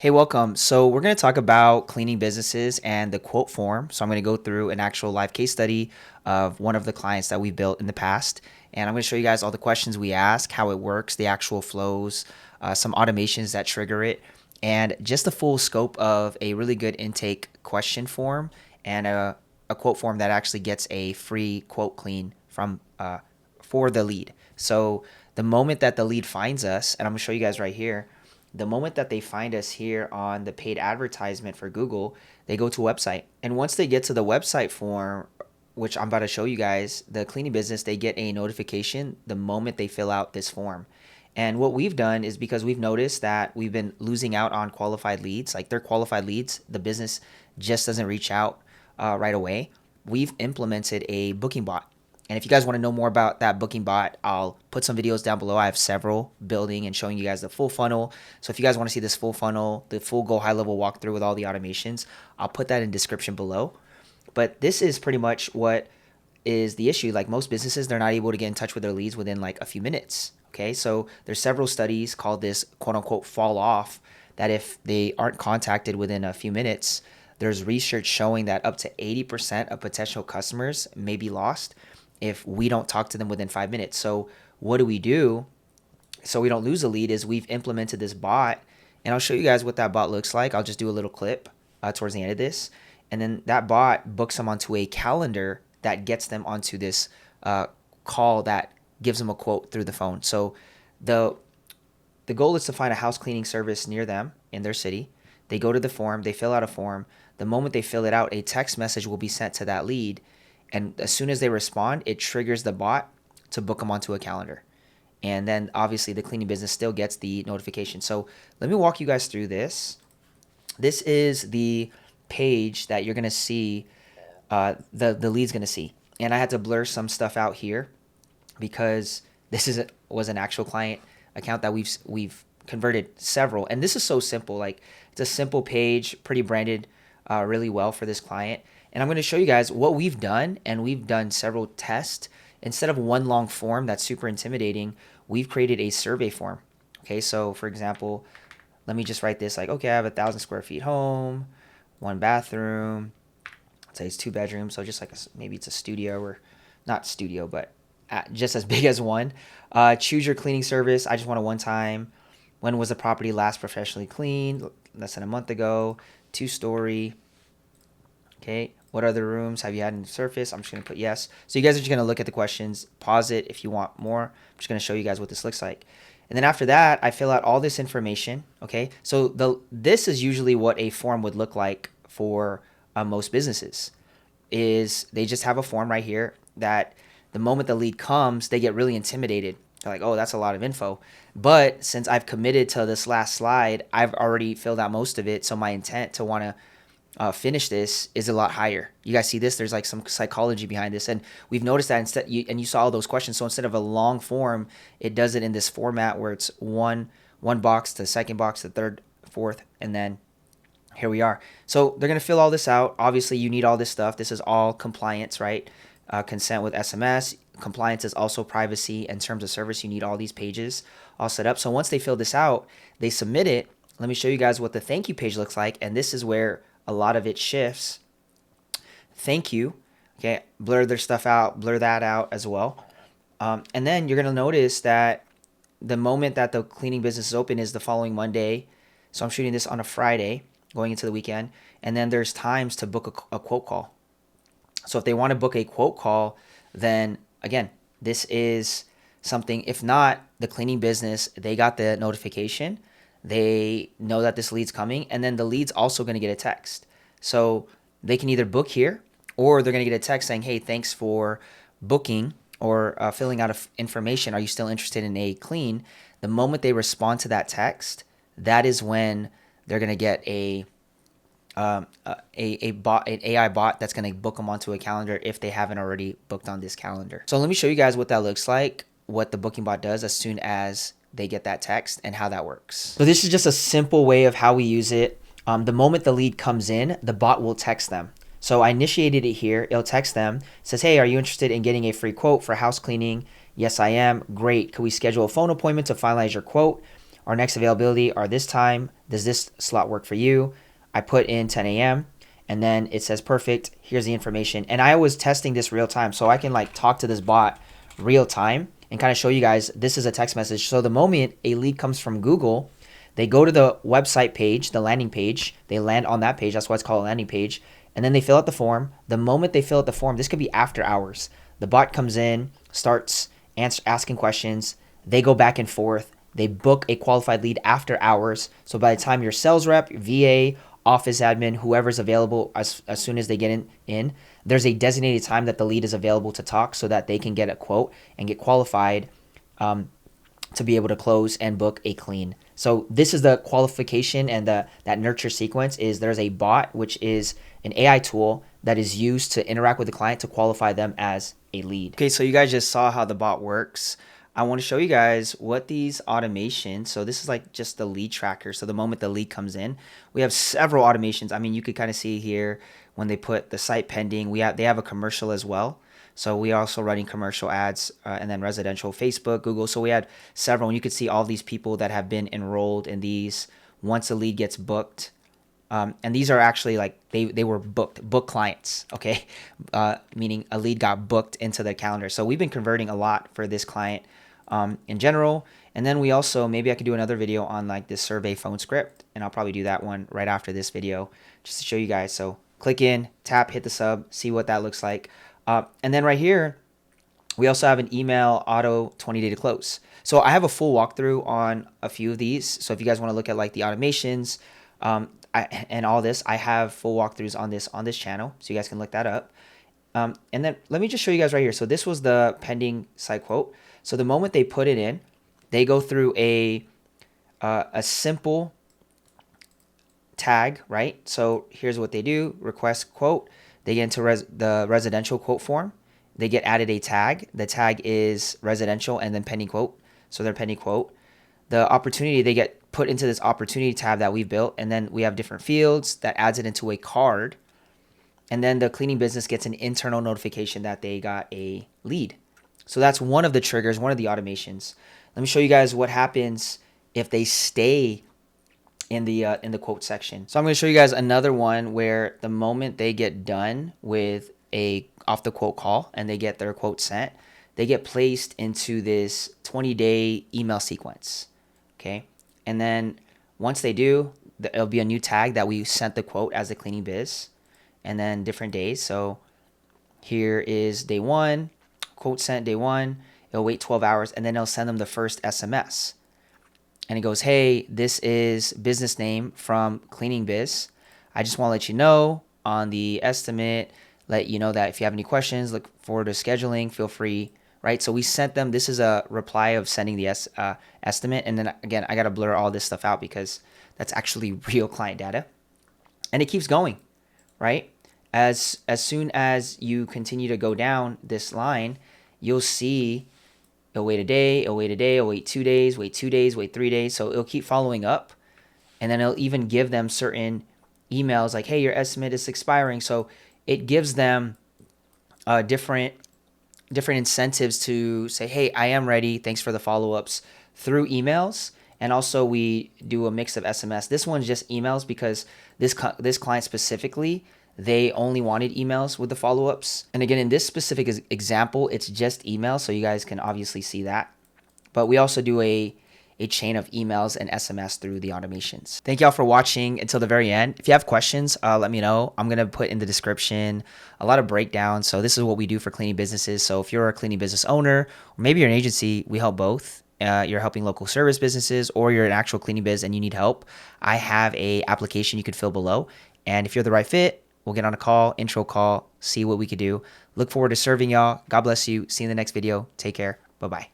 Hey, welcome. So, we're going to talk about cleaning businesses and the quote form. So, I'm going to go through an actual live case study of one of the clients that we built in the past. And I'm going to show you guys all the questions we ask, how it works, the actual flows, some automations that trigger it, and just the full scope of a really good intake question form and a quote form that actually gets a free quote clean from for the lead. So, the moment that the lead finds us, and I'm going to show you guys right here, the moment that they find us here on the paid advertisement for Google, they go to a website. And once they get to the website form, which I'm about to show you guys, the cleaning business, they get a notification the moment they fill out this form. And what we've done is because we've noticed that we've been losing out on qualified leads, like they're qualified leads, the business just doesn't reach out right away. We've implemented a booking bot. And if you guys want to know more about that booking bot, I'll put some videos down below. I have several building and showing you guys the full funnel. So if you guys want to see this full funnel, the full Go High Level walkthrough with all the automations, I'll put that in description below. But this is pretty much what is the issue. Like most businesses, they're not able to get in touch with their leads within like a few minutes. Okay, so there's several studies called this quote unquote fall off, that if they aren't contacted within a few minutes, there's research showing that up to 80% of potential customers may be lost if we don't talk to them within 5 minutes. So what do we do so we don't lose a lead is we've implemented this bot, and I'll show you guys what that bot looks like. I'll just do a little clip towards the end of this, and then that bot books them onto a calendar that gets them onto this call that gives them a quote through the phone. So the the goal is to find a house cleaning service near them in their city. They go to the form, they fill out a form. The moment they fill it out, a text message will be sent to that lead, and as soon as they respond, it triggers the bot to book them onto a calendar. And then obviously the cleaning business still gets the notification. So let me walk you guys through this. This is the page that you're gonna see, the lead's gonna see. And I had to blur some stuff out here because was an actual client account that we've converted several. And this is so simple. Like it's a simple page, pretty branded, really well for this client. And I'm going to show you guys what we've done, and we've done several tests. Instead of one long form that's super intimidating, we've created a survey form. Okay, so for example, let me just write this like, okay, I have 1,000 square feet home, one bathroom. Let's say it's 2 bedrooms, so just like maybe it's a studio, or not studio, but just as big as one. Choose your cleaning service. I just want a one time. When was the property last professionally cleaned? Less than a month ago. 2-story. Okay. What other rooms have you had in the surface? I'm just going to put yes. So you guys are just going to look at the questions, pause it if you want more. I'm just going to show you guys what this looks like. And then after that, I fill out all this information. Okay. So this is usually what a form would look like for most businesses. Is they just have a form right here that the moment the lead comes, they get really intimidated. They're like, oh, that's a lot of info. But since I've committed to this last slide, I've already filled out most of it. So my intent to want to finish this is a lot higher. You guys see this? There's like some psychology behind this, and we've noticed that and you saw all those questions. So instead of a long form, it does it in this format where it's one box to second box to third, fourth, and then here we are. So they're gonna fill all this out. Obviously, you need all this stuff. This is all compliance, right? Consent with SMS. Compliance is also privacy and terms of service. You need all these pages all set up. So once they fill this out, they submit it. Let me show you guys what the thank you page looks like, and this is where a lot of it shifts. Thank you. Okay, blur their stuff out, blur that out as well. And then you're gonna notice that the moment that the cleaning business is open is the following Monday. So I'm shooting this on a Friday, going into the weekend, and then there's times to book a quote call. So if they want to book a quote call, then again, this is something. If not, the cleaning business, they got the notification. They know that this lead's coming, and then the lead's also going to get a text. So they can either book here, or they're going to get a text saying, hey, thanks for booking or filling out information. Are you still interested in a clean? The moment they respond to that text, that is when they're going to get a bot, an AI bot that's going to book them onto a calendar if they haven't already booked on this calendar. So let me show you guys what that looks like, what the booking bot does as soon as they get that text, and how that works. So this is just a simple way of how we use it. The moment the lead comes in, the bot will text them. So I initiated it here. It'll text them. It says, hey, are you interested in getting a free quote for house cleaning? Yes, I am. Great. Could we schedule a phone appointment to finalize your quote? our next availability are this time. Does this slot work for you? I put in 10 a.m. and then it says perfect. Here's the information. And I was testing this real time, so I can like talk to this bot real time and kind of show you guys this is a text message. So the moment a lead comes from Google, they go to the website page, the landing page. They land on that page. That's why it's called a landing page. And then they fill out the form. The moment they fill out the form, this could be after hours. The bot comes in, starts asking questions. They go back and forth. They book a qualified lead after hours. So by the time your sales rep, your VA, office admin, whoever's available, as soon as they get in, there's a designated time that the lead is available to talk so that they can get a quote and get qualified to be able to close and book a clean. So this is the qualification and that nurture sequence is there's a bot, which is an AI tool that is used to interact with the client to qualify them as a lead. Okay, so you guys just saw how the bot works. I want to show you guys what these automations, so this is like just the lead tracker. So the moment the lead comes in, we have several automations. I mean, you could kind of see here when they put the site pending, they have a commercial as well. So we are also running commercial ads and then residential, Facebook, Google. So we had several, and you could see all these people that have been enrolled in these once a lead gets booked. And these are actually like they were book clients, okay? Meaning a lead got booked into the calendar. So we've been converting a lot for this client in general. And then we also, maybe I could do another video on like this survey phone script, and I'll probably do that one right after this video just to show you guys. So click in, tap, hit the sub, see what that looks like. And then right here, we also have an email auto 20-day to close. So I have a full walkthrough on a few of these. So if you guys want to look at like the automations and all this, I have full walkthroughs on this channel. So you guys can look that up. And then let me just show you guys right here. So this was the pending site quote. So the moment they put it in, they go through a simple tag, right? So here's what they do: request quote. They get into the residential quote form. They get added a tag. The tag is residential and then pending quote. So they're pending quote. The opportunity, they get put into this opportunity tab that we've built. And then we have different fields that adds it into a card. And then the cleaning business gets an internal notification that they got a lead. So that's one of the triggers, one of the automations. Let me show you guys what happens if they stay in the quote section. So I'm going to show you guys another one where the moment they get done with a off the quote call and they get their quote sent, they get placed into this 20-day email sequence. Okay. And then once they do, it'll be a new tag that we sent the quote as the cleaning biz, and then different days. So here is day one, quote sent day one. It'll wait 12 hours and then it'll send them the first SMS. And it goes, hey, this is business name from Cleaning Biz. I just want to let you know on the estimate, let you know that if you have any questions, look forward to scheduling, feel free, right? So we sent them, this is a reply of sending the estimate. And then again, I got to blur all this stuff out because that's actually real client data. And it keeps going, right? As soon as you continue to go down this line, you'll see it'll wait a day, it'll wait a day, it'll wait 2 days, wait 2 days, wait 3 days. So it'll keep following up. And then it'll even give them certain emails like, hey, your estimate is expiring. So it gives them different incentives to say, hey, I am ready. Thanks for the follow-ups through emails. And also we do a mix of SMS. This one's just emails because this client specifically, they only wanted emails with the follow-ups. And again, in this specific example, it's just emails, so you guys can obviously see that. But we also do a chain of emails and SMS through the automations. Thank y'all for watching until the very end. If you have questions, let me know. I'm gonna put in the description a lot of breakdowns. So this is what we do for cleaning businesses. So if you're a cleaning business owner, or maybe you're an agency, we help both. You're helping local service businesses, or you're an actual cleaning biz and you need help, I have a application you could fill below. And if you're the right fit, we'll get on a call, intro call, see what we could do. Look forward to serving y'all. God bless you. See you in the next video. Take care. Bye-bye.